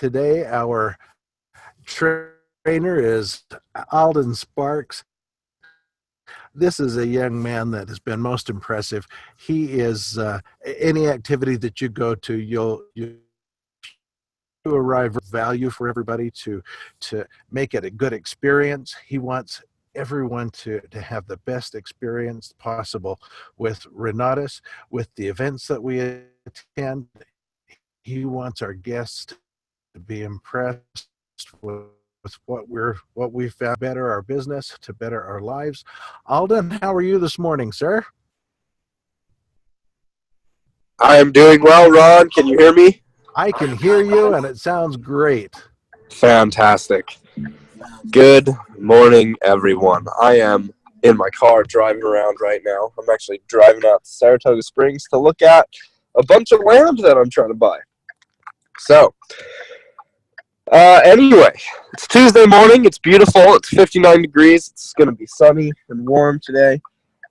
today. Our trainer is Alden Sparks. This is a young man that has been most impressive. He is any activity that you go to, you arrive at value for everybody to make it a good experience. He wants everyone to have the best experience possible with Renatus, with the events that we attend. He wants our guests to be impressed with what we found better our business, to better our lives. Alden, how are you this morning, sir? I am doing well, Ron. Can you hear me? I can hear you, and it sounds great. Fantastic. Good morning, everyone. I am in my car driving around right now. I'm actually driving out to Saratoga Springs to look at a bunch of land that I'm trying to buy. So, anyway, it's Tuesday morning. It's beautiful. It's 59 degrees. It's going to be sunny and warm today.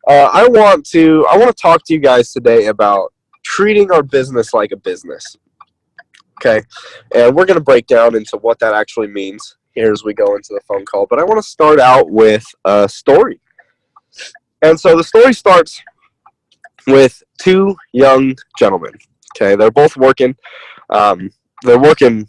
I want to talk to you guys today about treating our business like a business. Okay, and we're going to break down into what that actually means here as we go into the phone call. But I want to start out with a story. And so the story starts with two young gentlemen. Okay, they're both working. They're working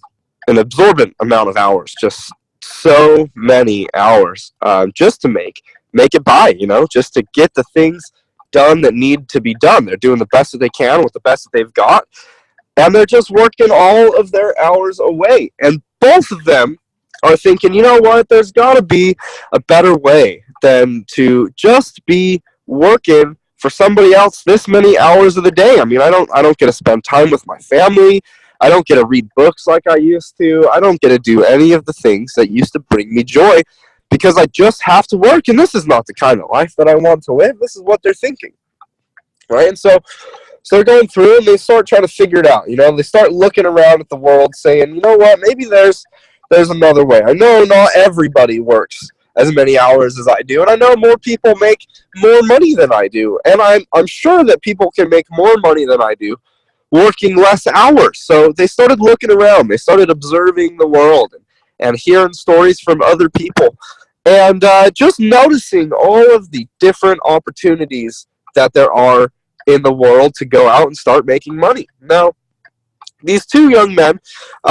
an absorbent amount of hours, just so many hours, just to make it by, just to get the things done that need to be done. They're doing the best that they can with the best that they've got. And they're just working all of their hours away. And both of them are thinking, you know what, there's got to be a better way than to just be working for somebody else this many hours of the day. I mean, I don't get to spend time with my family. I don't get to read books like I used to. I don't get to do any of the things that used to bring me joy because I just have to work. And this is not the kind of life that I want to live. This is what they're thinking, right? And so they're going through and they start trying to figure it out. They start looking around at the world saying, you know what, maybe there's another way. I know not everybody works as many hours as I do, and I know more people make more money than I do, and I'm sure that people can make more money than I do working less hours. So they started looking around. They started observing the world and hearing stories from other people and just noticing all of the different opportunities that there are in the world to go out and start making money. Now, these two young men,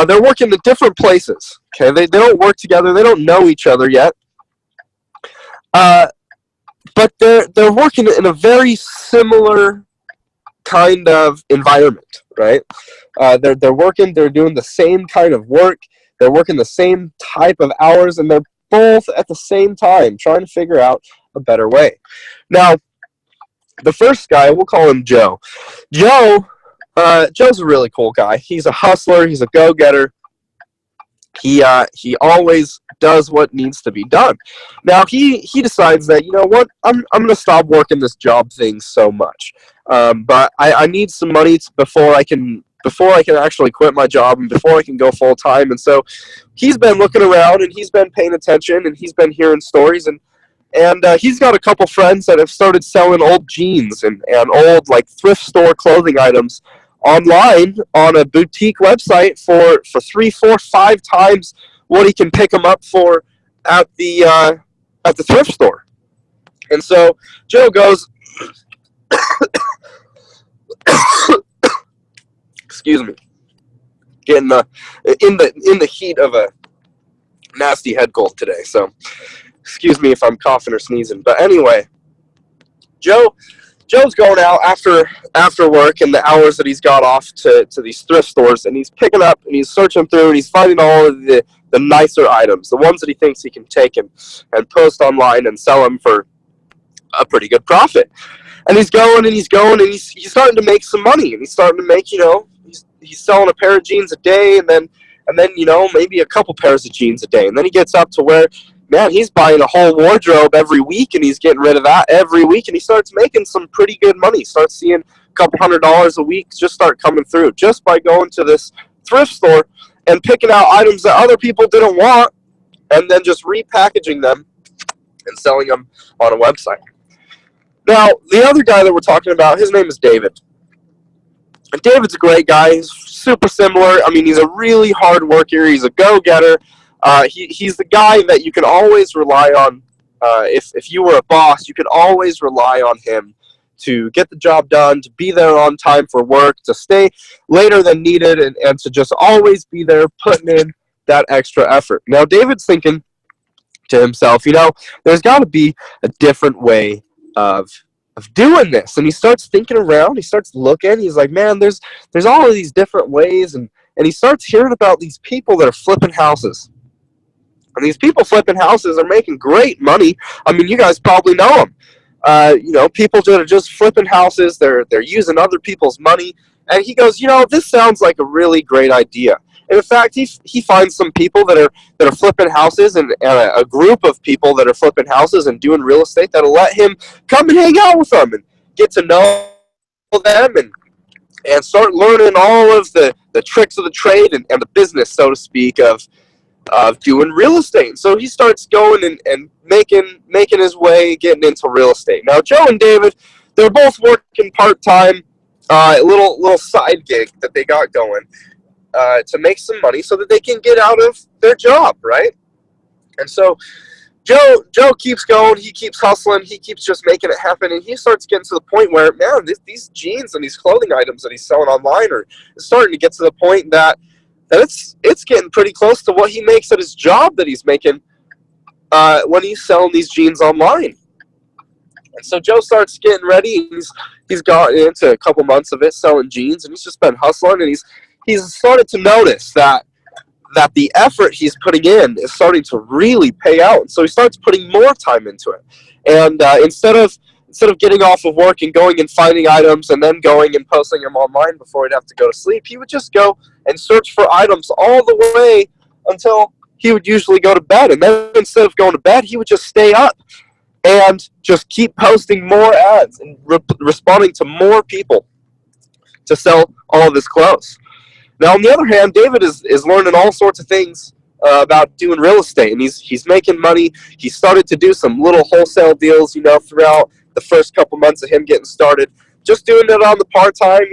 they're working at different places. Okay, they don't work together. They don't know each other yet. But they're working in a very similar kind of environment, right? They're working. They're doing the same kind of work. They're working the same type of hours, and they're both at the same time trying to figure out a better way. Now, the first guy, we'll call him Joe. Joe's a really cool guy. He's a hustler. He's a go-getter. He always does what needs to be done. Now he decides that, you know what, I'm gonna stop working this job thing so much. But I need some money before I can actually quit my job and before I can go full time. And so he's been looking around and he's been paying attention and he's been hearing stories and he's got a couple friends that have started selling old jeans and old like thrift store clothing items online on a boutique website for 3, 4, 5 times what he can pick them up for at the thrift store. And so Joe goes, excuse me, getting in the heat of a nasty head cold today. So excuse me if I'm coughing or sneezing. But anyway, Joe's going out after work and the hours that he's got off to these thrift stores, and he's picking up and he's searching through and he's finding all of the nicer items, the ones that he thinks he can take and post online and sell them for a pretty good profit. And he's going and he's starting to make some money, and he's starting to make, he's selling a pair of jeans a day and then maybe a couple pairs of jeans a day. And then he gets up to where, man, he's buying a whole wardrobe every week and he's getting rid of that every week, and he starts making some pretty good money. He starts seeing a couple $100s a week just start coming through just by going to this thrift store and picking out items that other people didn't want and then just repackaging them and selling them on a website. Now, the other guy that we're talking about, his name is David. And David's a great guy. He's super similar. I mean, he's a really hard worker. He's a go-getter. He's the guy that you can always rely on. If you were a boss, you could always rely on him to get the job done, to be there on time for work, to stay later than needed, and to just always be there putting in that extra effort. Now, David's thinking to himself, there's got to be a different way of doing this. And he starts thinking around, he starts looking, he's like, man, there's all of these different ways, and he starts hearing about these people that are flipping houses. And these people flipping houses are making great money. I mean, you guys probably know them. People that are just flipping houses, they're using other people's money. And he goes, this sounds like a really great idea. And in fact, he finds some people that are flipping houses, and a group of people that are flipping houses and doing real estate that'll let him come and hang out with them and get to know them and start learning all of the tricks of the trade and the business, so to speak, of doing real estate. So he starts going and making his way, getting into real estate. Now, Joe and David, they're both working part-time, little side gig that they got going to make some money so that they can get out of their job, right? And so Joe keeps going, he keeps hustling, he keeps just making it happen, and he starts getting to the point where, man, these jeans and these clothing items that he's selling online are starting to get to the point that it's getting pretty close to what he makes at his job that he's making when he's selling these jeans online. And so Joe starts getting ready. He's got into a couple months of it selling jeans, and he's just been hustling, and he's started to notice that the effort he's putting in is starting to really pay out. And so he starts putting more time into it. And instead of getting off of work and going and finding items and then going and posting them online before he'd have to go to sleep, he would just go and search for items all the way until he would usually go to bed. And then instead of going to bed, he would just stay up and just keep posting more ads and responding to more people to sell all of his clothes. Now, on the other hand, David is learning all sorts of things about doing real estate, and he's making money. He started to do some little wholesale deals, throughout the first couple months of him getting started, just doing it on the part-time.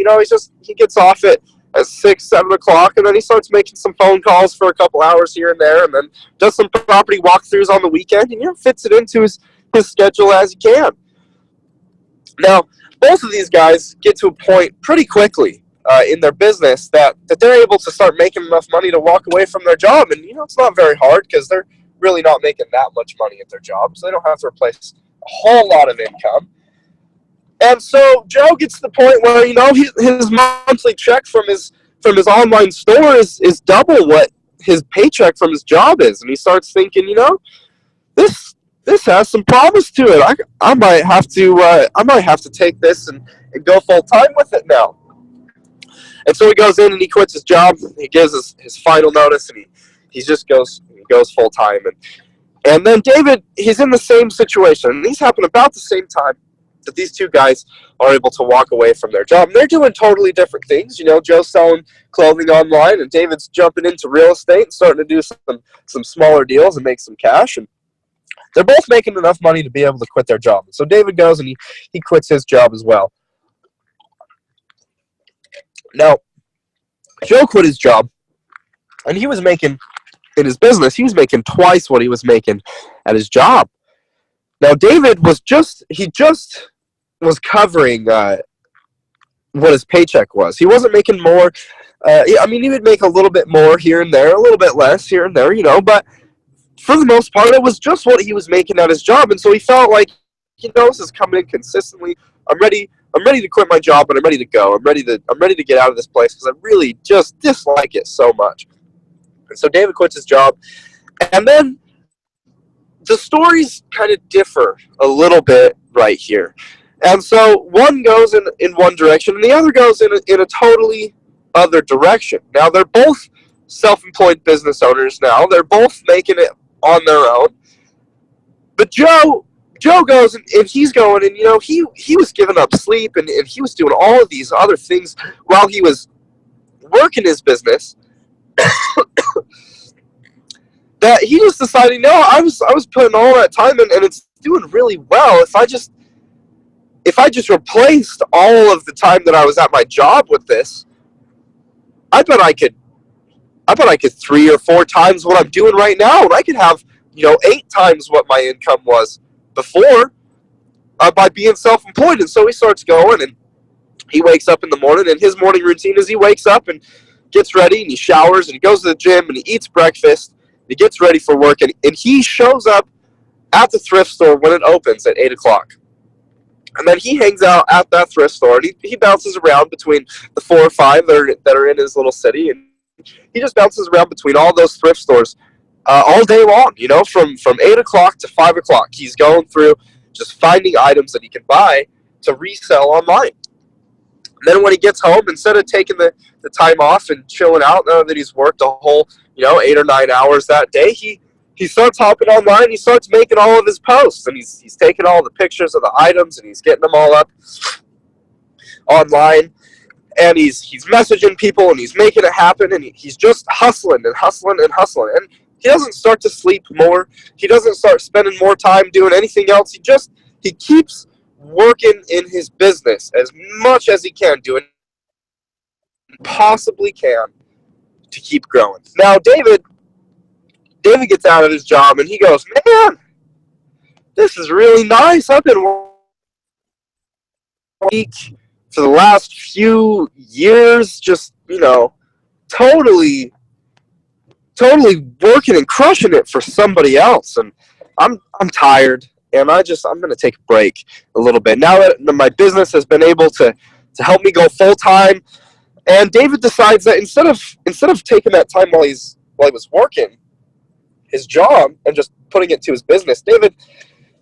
He gets off at 6, 7 o'clock, and then he starts making some phone calls for a couple hours here and there, and then does some property walkthroughs on the weekend, and fits it into his schedule as he can. Now, both of these guys get to a point pretty quickly in their business that they're able to start making enough money to walk away from their job. And, it's not very hard because they're really not making that much money at their job, so they don't have to replace a whole lot of income. And so Joe gets to the point where, his monthly check from his online store is double what his paycheck from his job is. And he starts thinking, this has some promise to it. I might have to take this and go full time with it now. And so he goes in and he quits his job. He gives his final notice, and he just goes full time. And then David, he's in the same situation. And these happen about the same time that these two guys are able to walk away from their job. And they're doing totally different things. Joe's selling clothing online, and David's jumping into real estate and starting to do some smaller deals and make some cash. And they're both making enough money to be able to quit their job. So David goes and he quits his job as well. Now, Joe quit his job, and he was making, in his business, he was making twice what he was making at his job. Now, David was just covering what his paycheck was. He wasn't making more. He would make a little bit more here and there, a little bit less here and there, but for the most part, it was just what he was making at his job. And so he felt like, this is coming in consistently. I'm ready to quit my job, and I'm ready to go. I'm ready to get out of this place because I really just dislike it so much. And so David quits his job, and then the stories kind of differ a little bit right here. And so one goes in one direction, and the other goes in a totally other direction. Now, they're both self-employed business owners now. They're both making it on their own. But Joe goes and he's going, and he was giving up sleep, and he was doing all of these other things while he was working his business. That he just decided, no, I was putting all that time in, and it's doing really well. If if I just replaced all of the time that I was at my job with this, I bet I could I bet I could 3 or 4 times what I'm doing right now, and I could have 8 times what my income was before by being self-employed. And so he starts going, and he wakes up in the morning, and his morning routine is he wakes up and gets ready, and he showers, and he goes to the gym, and he eats breakfast, and he gets ready for work, and he shows up at the thrift store when it opens at 8 o'clock. And then he hangs out at that thrift store, and he bounces around between the 4 or 5 that are in his little city, and he just bounces around between all those thrift stores all day long, from 8 o'clock to 5 o'clock. He's going through just finding items that he can buy to resell online. And then when he gets home, instead of taking the time off and chilling out now that he's worked a whole 8 or 9 hours that day, he starts hopping online. He starts making all of his posts, and he's taking all the pictures of the items, and he's getting them all up online, and he's messaging people, and he's making it happen, and he's just hustling and hustling and hustling. And he doesn't start to sleep more. He doesn't start spending more time doing anything else. He keeps working in his business as much as he can, doing possibly can to keep growing. Now David gets out of his job, and he goes, man, this is really nice. I've been working for the last few years, just totally working and crushing it for somebody else, and I'm tired, and I'm going to take a break a little bit now that my business has been able to help me go full time. And David decides that instead of taking that time while he was working his job and just putting it to his business, David,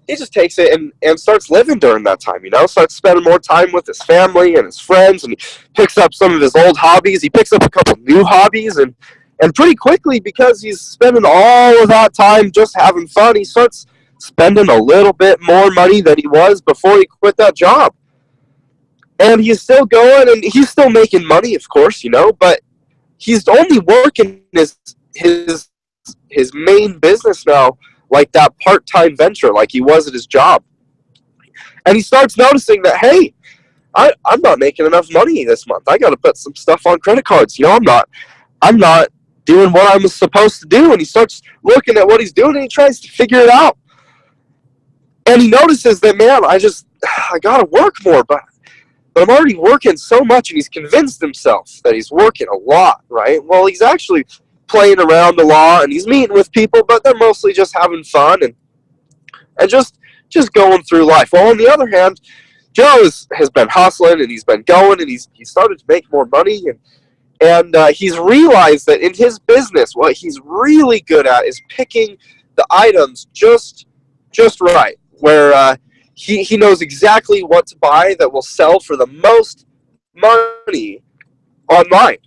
he just takes it and starts living during that time, starts spending more time with his family and his friends, and he picks up some of his old hobbies. He picks up a couple new hobbies, and pretty quickly, because he's spending all of that time just having fun, he starts spending a little bit more money than he was before he quit that job. And he's still going, and he's still making money, of course, but he's only working his main business now like that part-time venture, like he was at his job. And he starts noticing that, hey, I'm not making enough money this month. I got to put some stuff on credit cards. I'm not doing what I'm supposed to do. And he starts looking at what he's doing, and he tries to figure it out. And he notices that, man, I got to work more, but I'm already working so much. And he's convinced himself that he's working a lot, right? Well, he's actually playing around a lot, and he's meeting with people, but they're mostly just having fun and just going through life. Well, on the other hand, Joe has been hustling, and he's been going, and he's started to make more money, and he's realized that in his business, what he's really good at is picking the items just right, where he knows exactly what to buy that will sell for the most money online.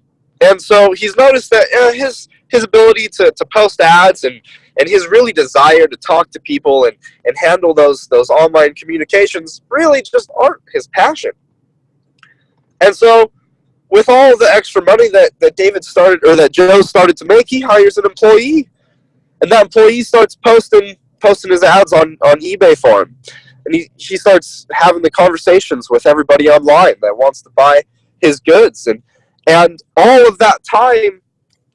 And so he's noticed that his ability to post ads and his really desire to talk to people and handle those online communications really just aren't his passion. And so with all the extra money that David started, or that Joe started to make, he hires an employee. And that employee starts posting his ads on eBay for him. And he starts having the conversations with everybody online that wants to buy his goods. And all of that time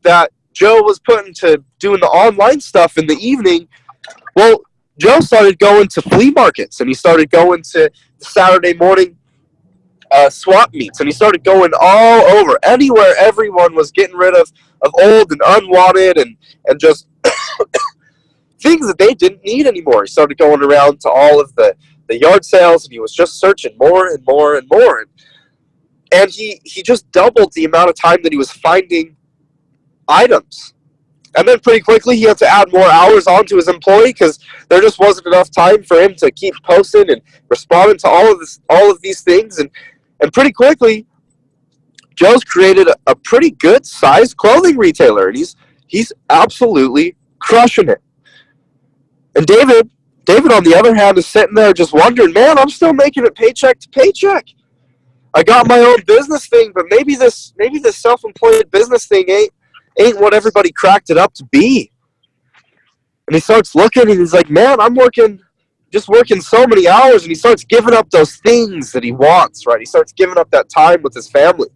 that Joe was putting to doing the online stuff in the evening, well, Joe started going to flea markets, and he started going to the Saturday morning swap meets, and he started going all over, anywhere everyone was getting rid of old and unwanted and just things that they didn't need anymore. He started going around to all of the yard sales, and he was just searching more and more and more. And he just doubled the amount of time that he was finding items. And then pretty quickly, he had to add more hours onto his employee because there just wasn't enough time for him to keep posting and responding to all of these things. And pretty quickly, Joe's created a pretty good sized clothing retailer, and he's absolutely crushing it. And David, on the other hand, is sitting there just wondering, man, I'm still making it paycheck to paycheck. I got my own business thing, but maybe this self-employed business thing ain't what everybody cracked it up to be. And he starts looking, and he's like, man, I'm working just working so many hours, and he starts giving up those things that he wants, right? He starts giving up that time with his family.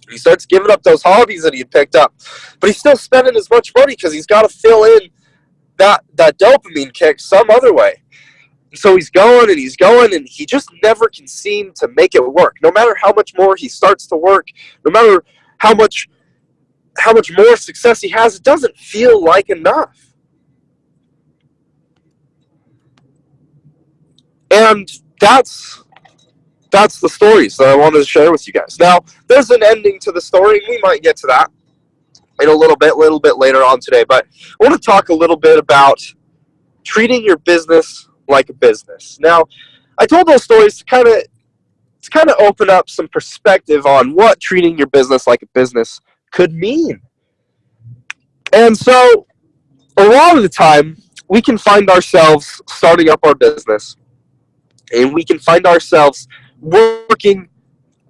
He starts giving up those hobbies that he had picked up, but he's still spending as much money because he's got to fill in that dopamine kick some other way. And so he's going and he's going, and he just never can seem to make it work. No matter how much more he starts to work, no matter how much more success he has, it doesn't feel like enough. And that's the stories that I wanted to share with you guys. Now, there's an ending to the story, and we might get to that in a little bit later on today. But I want to talk a little bit about treating your business like a business. Now, I told those stories to kind of open up some perspective on what treating your business like a business could mean. And so, a lot of the time, we can find ourselves starting up our business, and we can find ourselves working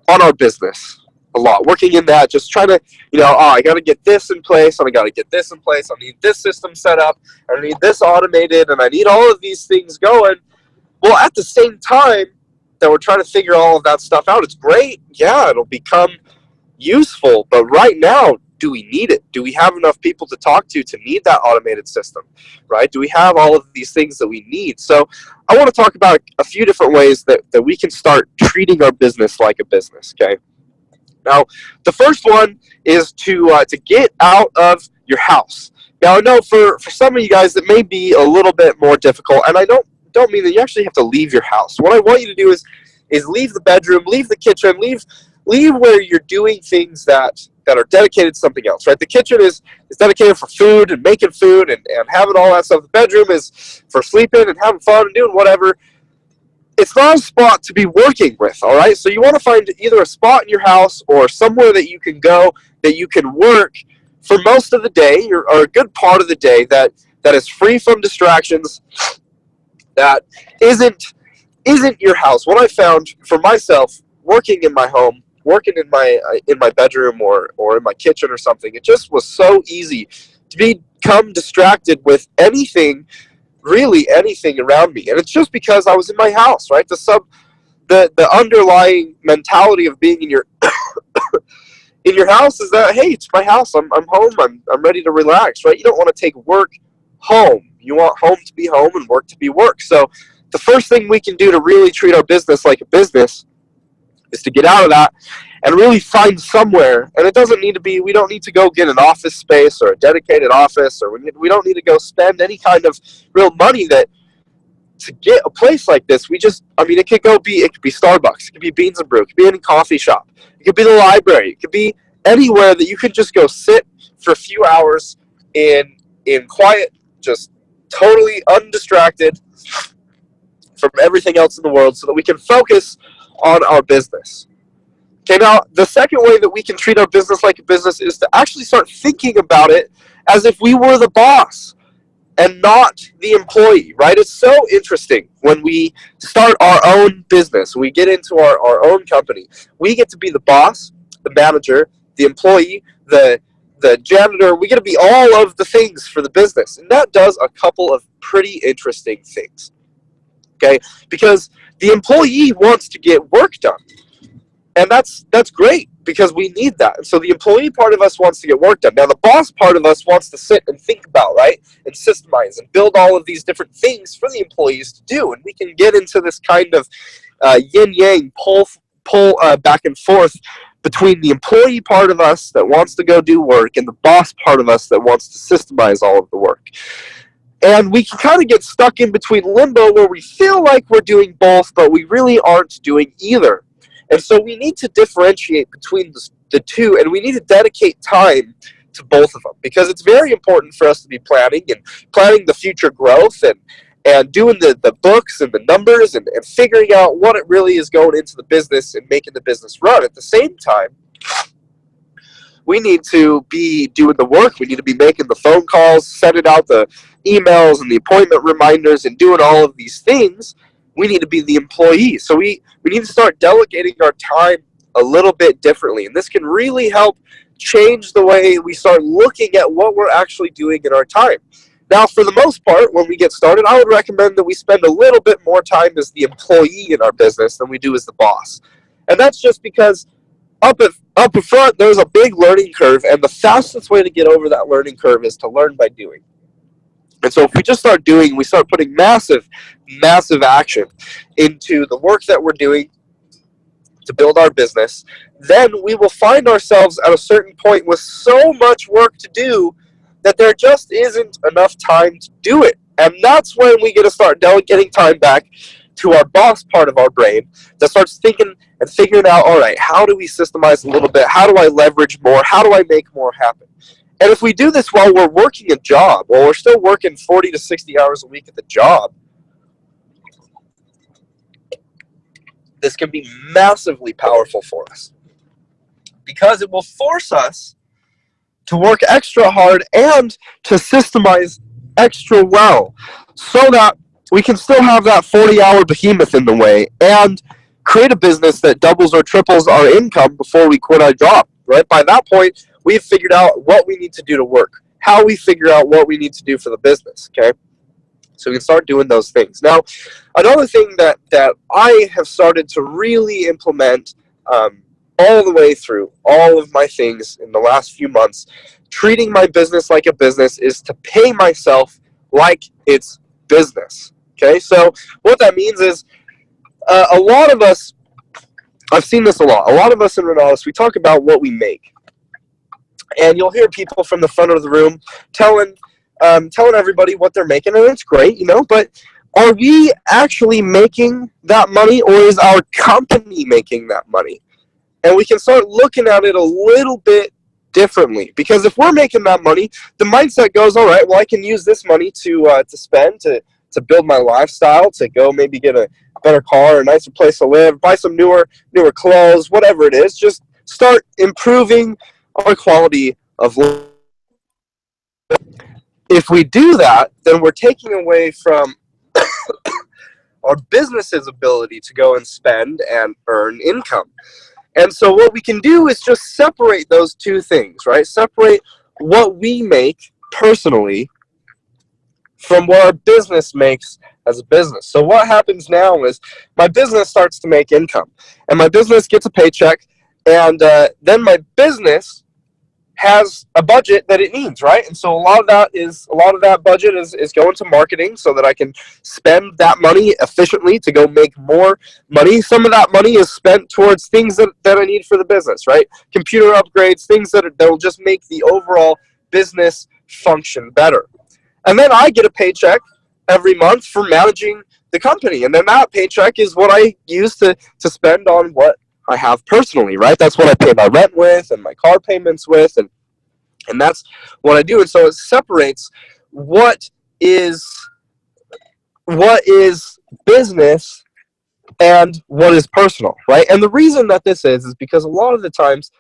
on our business a lot, working in that, just trying to, I got to get this in place, and I got to get this in place. I need this system set up, and I need this automated, and I need all of these things going. Well, at the same time that we're trying to figure all of that stuff out, it's great. Yeah, it'll become useful. But right now, do we need it? Do we have enough people to talk to need that automated system, right? Do we have all of these things that we need? So I want to talk about a few different ways that we can start treating our business like a business, okay? Now, the first one is to get out of your house. Now, I know for some of you guys that may be a little bit more difficult, and I don't mean that you actually have to leave your house. What I want you to do is leave the bedroom, leave the kitchen, leave where you're doing things that are dedicated to something else, right? The kitchen is dedicated for food and making food and having all that stuff. The bedroom is for sleeping and having fun and doing whatever. It's not a spot to be working with, all right? So you want to find either a spot in your house or somewhere that you can go, that you can work for most of the day or a good part of the day that is free from distractions, that isn't your house. What I found for myself, working in my home, working in my bedroom or in my kitchen or something, it just was so easy to become distracted with really anything around me. And it's just because I was in my house, right? The underlying mentality of being in your in your house is that, hey, it's my house. I'm home. I'm ready to relax, right? You don't want to take work home. You want home to be home and work to be work. So the first thing we can do to really treat our business like a business is to get out of that and really find somewhere. And it doesn't need to be, we don't need to go get an office space or a dedicated office, or we don't need to go spend any kind of real money to get a place like this. It could be Starbucks, it could be Beans and Brew, it could be any coffee shop, it could be the library, it could be anywhere that you could just go sit for a few hours in quiet, just totally undistracted from everything else in the world, so that we can focus on our business. Okay, now the second way that we can treat our business like a business is to actually start thinking about it as if we were the boss and not the employee, right? It's so interesting when we start our own business, we get into our own company. We get to be the boss, the manager, the employee, the janitor. We get to be all of the things for the business. And that does a couple of pretty interesting things, okay? Because the employee wants to get work done. And that's great, because we need that. And so the employee part of us wants to get work done. Now, the boss part of us wants to sit and think about, right, and systemize and build all of these different things for the employees to do. And we can get into this kind of yin-yang pull back and forth between the employee part of us that wants to go do work and the boss part of us that wants to systemize all of the work. And we can kind of get stuck in between limbo where we feel like we're doing both, but we really aren't doing either. And so we need to differentiate between the two, and we need to dedicate time to both of them, because it's very important for us to be planning the future growth and doing the books and the numbers and figuring out what it really is going into the business and making the business run. At the same time, we need to be doing the work. We need to be making the phone calls, sending out the emails and the appointment reminders and doing all of these things. We need to be the employee. So we need to start delegating our time a little bit differently. And this can really help change the way we start looking at what we're actually doing in our time. Now, for the most part, when we get started, I would recommend that we spend a little bit more time as the employee in our business than we do as the boss. And that's just because up front, there's a big learning curve, and the fastest way to get over that learning curve is to learn by doing. And so if we just start doing, we start putting massive, massive action into the work that we're doing to build our business, then we will find ourselves at a certain point with so much work to do that there just isn't enough time to do it. And that's when we get to start delegating time back to our boss part of our brain that starts thinking and figuring out, all right, how do we systemize a little bit? How do I leverage more? How do I make more happen? And if we do this while we're working a job, while we're still working 40 to 60 hours a week at the job, this can be massively powerful for us because it will force us to work extra hard and to systemize extra well so that we can still have that 40-hour behemoth in the way and create a business that doubles or triples our income before we quit our job, right? By that point, we've figured out what we need to do to work, how we figure out what we need to do for the business, okay? So we can start doing those things. Now, another thing that I have started to really implement all the way through all of my things in the last few months, treating my business like a business, is to pay myself like it's business. Okay, so what that means is a lot of us, I've seen this a lot of us in Renalis, we talk about what we make. And you'll hear people from the front of the room telling everybody what they're making, and it's great, but are we actually making that money, or is our company making that money? And we can start looking at it a little bit differently, because if we're making that money, the mindset goes, all right, well, I can use this money to spend, to build my lifestyle, to go maybe get a better car, a nicer place to live, buy some newer clothes, whatever it is. Just start improving our quality of life. If we do that, then we're taking away from our business's ability to go and spend and earn income. And so what we can do is just separate those two things, right? Separate what we make personally from what our business makes as a business. So what happens now is my business starts to make income, and my business gets a paycheck, and then my business has a budget that it needs, right? And so a lot of that budget is going to marketing so that I can spend that money efficiently to go make more money. Some of that money is spent towards things that I need for the business, right? Computer upgrades, things that will just make the overall business function better. And then I get a paycheck every month for managing the company. And then that paycheck is what I use to spend on what I have personally, right? That's what I pay my rent with and my car payments with, and that's what I do. And so it separates what is business and what is personal, right? And the reason that this is because a lot of the times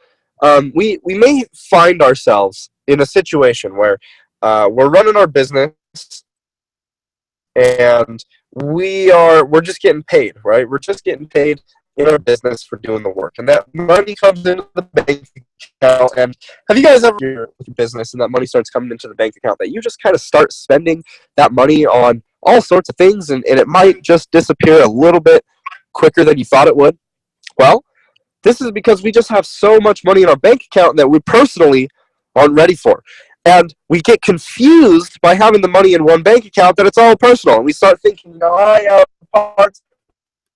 we may find ourselves in a situation where we're running our business and we're just getting paid, right? We're just getting paid in our business for doing the work, and that money comes into the bank account. And have you guys ever with your business and that money starts coming into the bank account that you just kind of start spending that money on all sorts of things, and it might just disappear a little bit quicker than you thought it would? Well, this is because we just have so much money in our bank account that we personally aren't ready for. And we get confused by having the money in one bank account that it's all personal. And we start thinking, I have part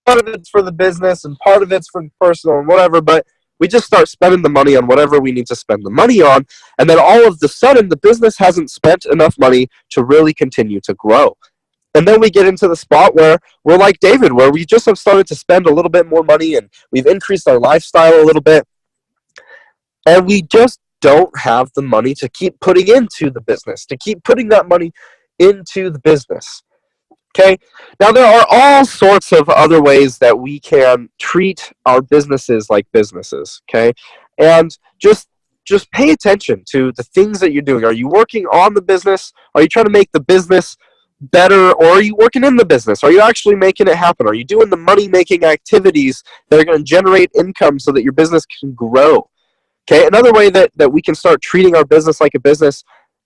of it's for the business and part of it's for the personal and whatever, but we just start spending the money on whatever we need to spend the money on. And then all of the sudden, the business hasn't spent enough money to really continue to grow. And then we get into the spot where we're like David, where we just have started to spend a little bit more money and we've increased our lifestyle a little bit. And we just don't have the money to keep putting into the business, to keep putting that money into the business. Okay, now there are all sorts of other ways that we can treat our businesses like businesses, okay? And just pay attention to the things that you're doing. Are you working on the business? Are you trying to make the business better, or are you working in the business? Are you actually making it happen? Are you doing the money-making activities that are going to generate income so that your business can grow? Okay, another way that we can start treating our business like a business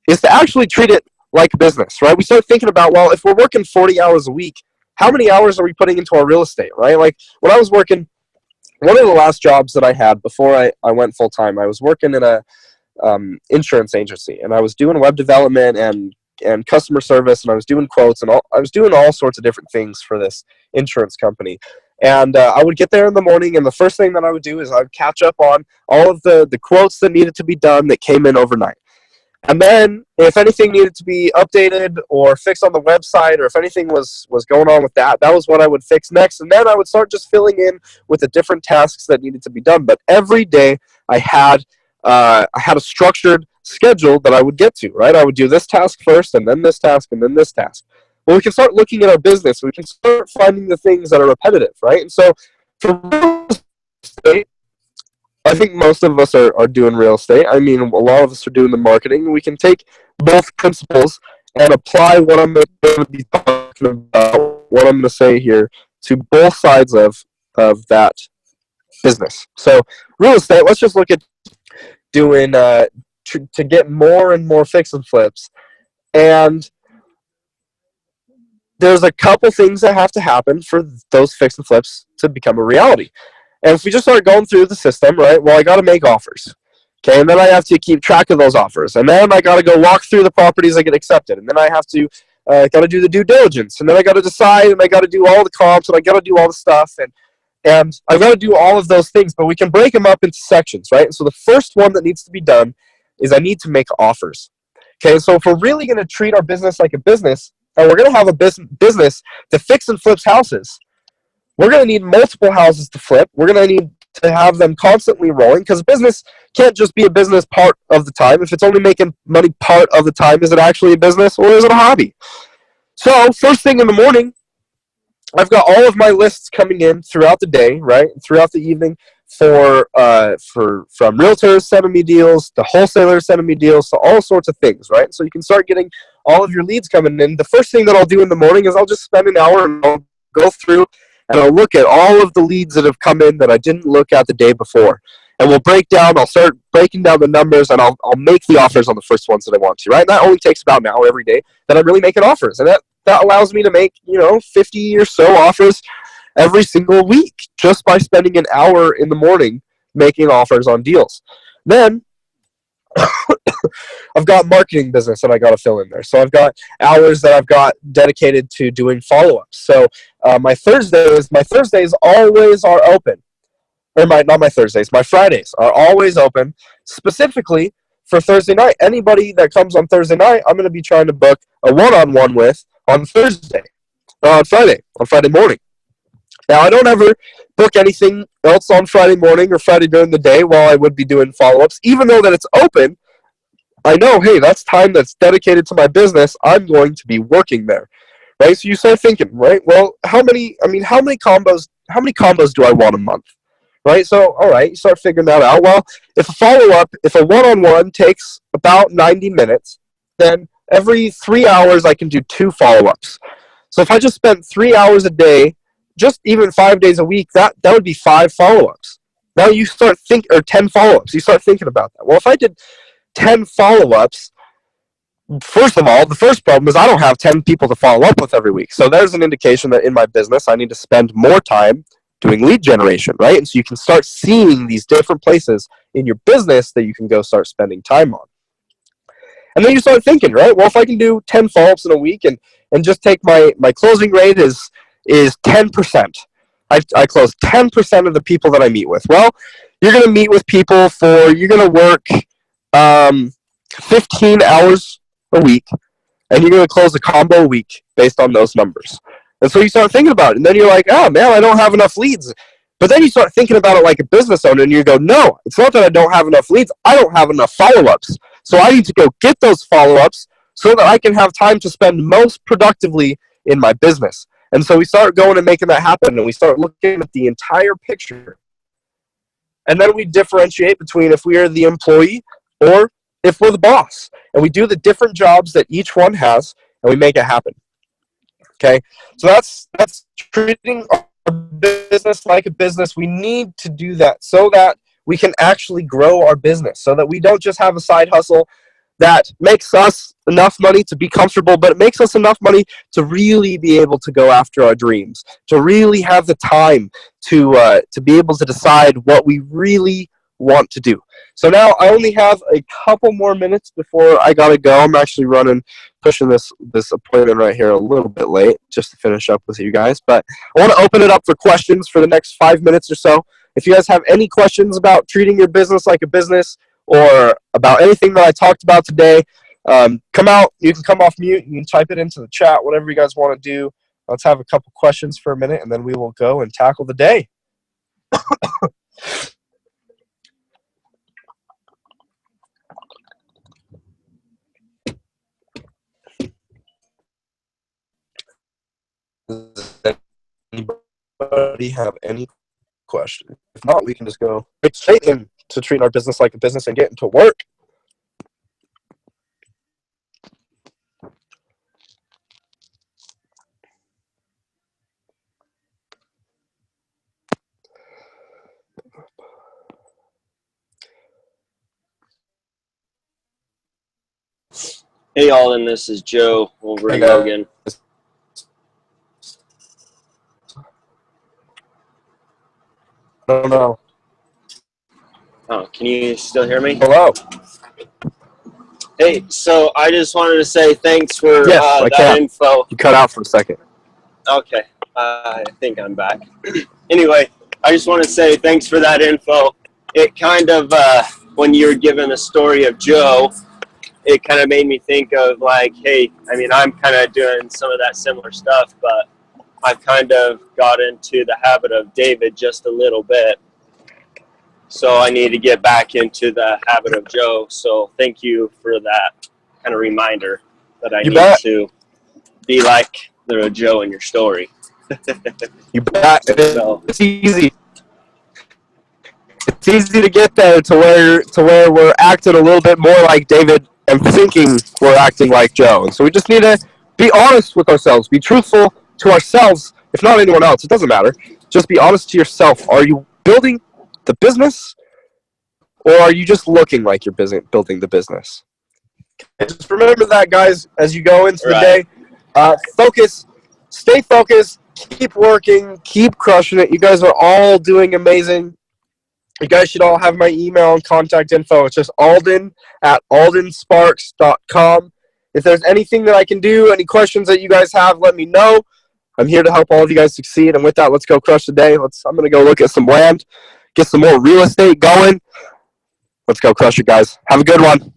is to actually treat it like a business, right? We start thinking about, well, if we're working 40 hours a week, how many hours are we putting into our real estate, right? Like when I was working, one of the last jobs that I had before I went full time, I was working in a insurance agency, and I was doing web development and customer service, and I was doing quotes, and I was doing all sorts of different things for this insurance company. And I would get there in the morning, and the first thing that I would do is I would catch up on all of the quotes that needed to be done that came in overnight. And then if anything needed to be updated or fixed on the website, or if anything was going on with that, that was what I would fix next. And then I would start just filling in with the different tasks that needed to be done. But every day I had a structured schedule that I would get to, right? I would do this task first, and then this task, and then this task. Well, we can start looking at our business. We can start finding the things that are repetitive, right? And so for real estate, I think most of us are doing real estate. I mean, a lot of us are doing the marketing. We can take both principles and apply what I'm going to be talking about, what I'm going to say here, to both sides of that business. So real estate, let's just look at doing to get more and more fix and flips. And there's a couple things that have to happen for those fix and flips to become a reality. And if we just start going through the system, right, well, I got to make offers. Okay, and then I have to keep track of those offers. And then I got to go walk through the properties that get accepted. And then I have to got to do the due diligence. And then I got to decide, and I got to do all the comps, and I got to do all the stuff. And I've got to do all of those things, but we can break them up into sections, right? And so the first one that needs to be done is I need to make offers. Okay, so if we're really going to treat our business like a business, and we're going to have a business that fix and flips houses, we're going to need multiple houses to flip. We're going to need to have them constantly rolling, because business can't just be a business part of the time. If it's only making money part of the time, is it actually a business, or is it a hobby? So first thing in the morning, I've got all of my lists coming in throughout the day, right, throughout the evening, from realtors sending me deals, to wholesalers sending me deals, to all sorts of things, right? So you can start getting all of your leads coming in. The first thing that I'll do in the morning is I'll just spend an hour and I'll go through and I'll look at all of the leads that have come in that I didn't look at the day before. And I'll start breaking down the numbers, and I'll make the offers on the first ones that I want to, right? And that only takes about an hour every day that I'm really making offers. And that allows me to make, 50 or so offers every single week just by spending an hour in the morning making offers on deals. Then I've got marketing business that I got to fill in there. So I've got hours that I've got dedicated to doing follow-ups. So my Thursdays always are open. Or my Fridays are always open, specifically for Thursday night. Anybody that comes on Thursday night, I'm going to be trying to book a one-on-one with on Friday morning. Now, I don't ever book anything else on Friday morning or Friday during the day while I would be doing follow-ups. Even though that it's open, I know, hey, that's time that's dedicated to my business. I'm going to be working there, right? So you start thinking, right? Well, how many combos do I want a month? Right, so all right, you start figuring that out. Well, if a one-on-one takes about 90 minutes, then every 3 hours I can do 2 follow-ups. So if I just spent 3 hours a day, just even 5 days a week, that would be 5 follow-ups. Now you start or 10 follow-ups. You start thinking about that. Well, if I did 10 follow-ups, first of all, the first problem is I don't have 10 people to follow up with every week. So there's an indication that in my business I need to spend more time doing lead generation, right? And so you can start seeing these different places in your business that you can go start spending time on. And then you start thinking, right? Well, if I can do 10 follow-ups in a week and just take my closing rate is 10%. I close 10% of the people that I meet with. Well, you're going to meet with people you're going to work 15 hours a week, and you're going to close a combo a week based on those numbers. And so you start thinking about it, and then you're like, oh, man, I don't have enough leads. But then you start thinking about it like a business owner, and you go, no, it's not that I don't have enough leads. I don't have enough follow-ups. So I need to go get those follow-ups so that I can have time to spend most productively in my business. And so we start going and making that happen, and we start looking at the entire picture. And then we differentiate between if we are the employee or if we're the boss. And we do the different jobs that each one has, and we make it happen. Okay, so that's treating our business like a business. We need to do that so that we can actually grow our business, so that we don't just have a side hustle that makes us enough money to be comfortable, but it makes us enough money to really be able to go after our dreams, to really have the time to be able to decide what we really want to do. So now I only have a couple more minutes before I gotta go. I'm actually pushing this appointment right here a little bit late just to finish up with you guys. But I want to open it up for questions for the next 5 minutes or so. If you guys have any questions about treating your business like a business or about anything that I talked about today, come out. You can come off mute. You can type it into the chat, whatever you guys want to do. Let's have a couple questions for a minute, and then we will go and tackle the day. Does anybody have any questions? If not, we can just go straight into treating our business like a business and get into work. Hey, Alden, this is Joe over in Logan. I don't know. Oh, can you still hear me? Hello. Hey, so I just wanted to say thanks for that info. You cut out for a second. Okay, I think I'm back. Anyway, I just want to say thanks for that info. It kind of, when you were given the story of Joe, it kind of made me think of like, hey, I mean, I'm kind of doing some of that similar stuff, but I've kind of got into the habit of David just a little bit. So I need to get back into the habit of Joe. So thank you for that kind of reminder that I need to be like the Joe in your story. You bet. So, it's easy. It's easy to get there to where we're acting a little bit more like David and thinking we're acting like Joe. And so we just need to be honest with ourselves, be truthful to ourselves, if not anyone else. It doesn't matter. Just be honest to yourself. Are you building the business, or are you just looking like you're building the business? And just remember that, guys, as you go into the day. Focus. Stay focused. Keep working. Keep crushing it. You guys are all doing amazing. You guys should all have my email and contact info. It's just alden@aldensparks.com. If there's anything that I can do, any questions that you guys have, let me know. I'm here to help all of you guys succeed. And with that, let's go crush the day. I'm going to go look at some land, get some more real estate going. Let's go crush it, guys. Have a good one.